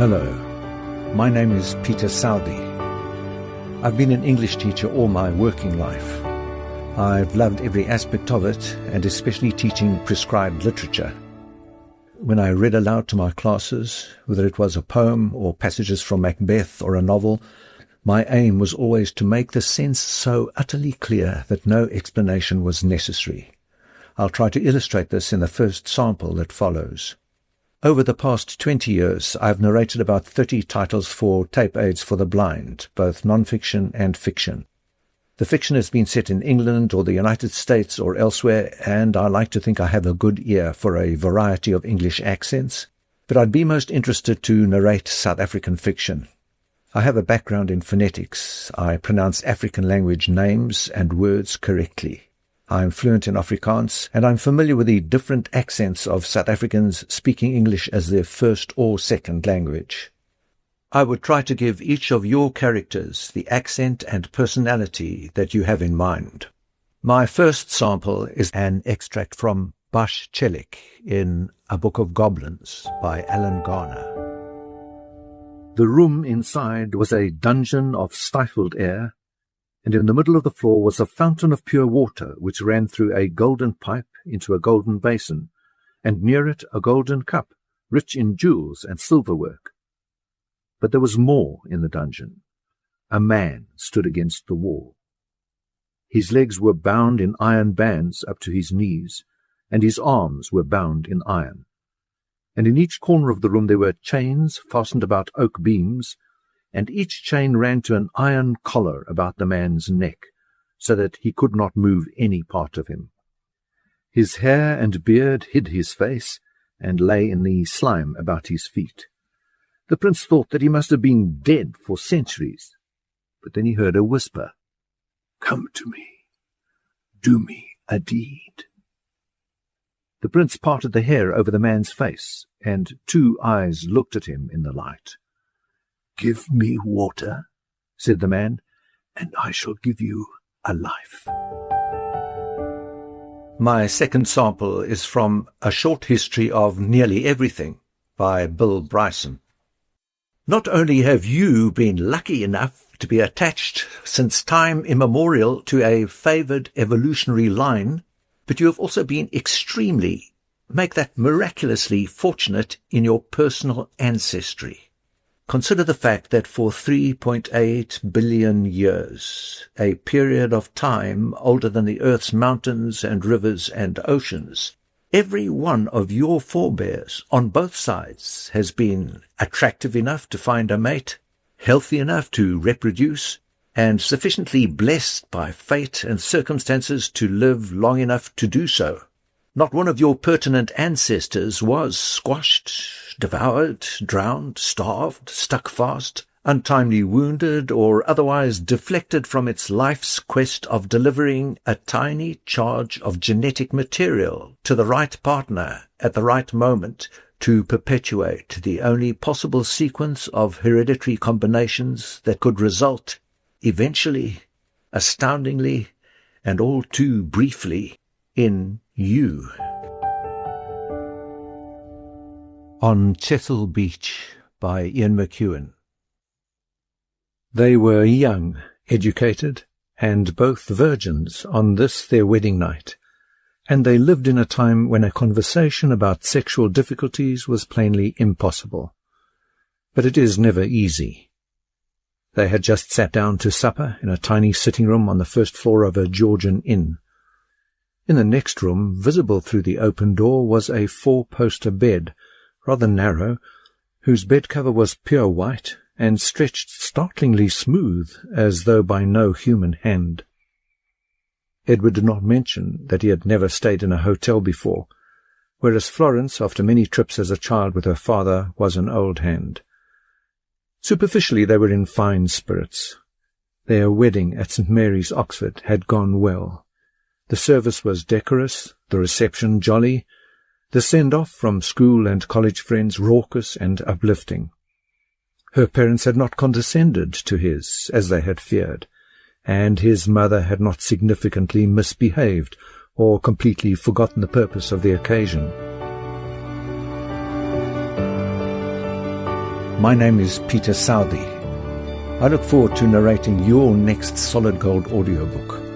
Hello, my name is Peter Southey. I've been an English teacher all my working life. I've loved every aspect of it, and especially teaching prescribed literature. When I read aloud to my classes, whether it was a poem or passages from Macbeth or a novel, my aim was always to make the sense so utterly clear that no explanation was necessary. I'll try to illustrate this in the first sample that follows. Over the past 20 years, I've narrated about 30 titles for tape aids for the blind, both non-fiction and fiction. The fiction has been set in England or the United States or elsewhere, and I like to think I have a good ear for a variety of English accents, but I'd be most interested to narrate South African fiction. I have a background in phonetics. I pronounce African language names and words correctly. I'm fluent in Afrikaans, and I'm familiar with the different accents of South Africans speaking English as their first or second language. I would try to give each of your characters the accent and personality that you have in mind. My first sample is an extract from Bash Chelik in A Book of Goblins by Alan Garner. The room inside was a dungeon of stifled air, and in the middle of the floor was a fountain of pure water which ran through a golden pipe into a golden basin, and near it a golden cup, rich in jewels and silverwork. But there was more in the dungeon. A man stood against the wall. His legs were bound in iron bands up to his knees, and his arms were bound in iron. And in each corner of the room there were chains fastened about oak beams, and each chain ran to an iron collar about the man's neck, so that he could not move any part of him. His hair and beard hid his face, and lay in the slime about his feet. The prince thought that he must have been dead for centuries, but then he heard a whisper, "Come to me, do me a deed." The prince parted the hair over the man's face, and 2 eyes looked at him in the light. "Give me water," said the man, "and I shall give you a life." My second sample is from A Short History of Nearly Everything by Bill Bryson. Not only have you been lucky enough to be attached since time immemorial to a favoured evolutionary line, but you have also been extremely, make that miraculously fortunate in your personal ancestry. Consider the fact that for 3.8 billion years, a period of time older than the Earth's mountains and rivers and oceans, every one of your forebears on both sides has been attractive enough to find a mate, healthy enough to reproduce, and sufficiently blessed by fate and circumstances to live long enough to do so. Not one of your pertinent ancestors was squashed, devoured, drowned, starved, stuck fast, untimely wounded, or otherwise deflected from its life's quest of delivering a tiny charge of genetic material to the right partner at the right moment to perpetuate the only possible sequence of hereditary combinations that could result, eventually, astoundingly, and all too briefly, in you. On Chesil Beach by Ian McEwan. They were young, educated, and both virgins on this their wedding night, and they lived in a time when a conversation about sexual difficulties was plainly impossible. But it is never easy. They had just sat down to supper in a tiny sitting room on the first floor of a Georgian inn. In the next room, visible through the open door, was a 4-poster bed, rather narrow, whose bed cover was pure white and stretched startlingly smooth, as though by no human hand. Edward did not mention that he had never stayed in a hotel before, whereas Florence, after many trips as a child with her father, was an old hand. Superficially they were in fine spirits. Their wedding at St. Mary's, Oxford, had gone well. The service was decorous, the reception jolly, the send-off from school and college friends raucous and uplifting. Her parents had not condescended to his, as they had feared, and his mother had not significantly misbehaved or completely forgotten the purpose of the occasion. My name is Peter Southey. I look forward to narrating your next Solid Gold audiobook.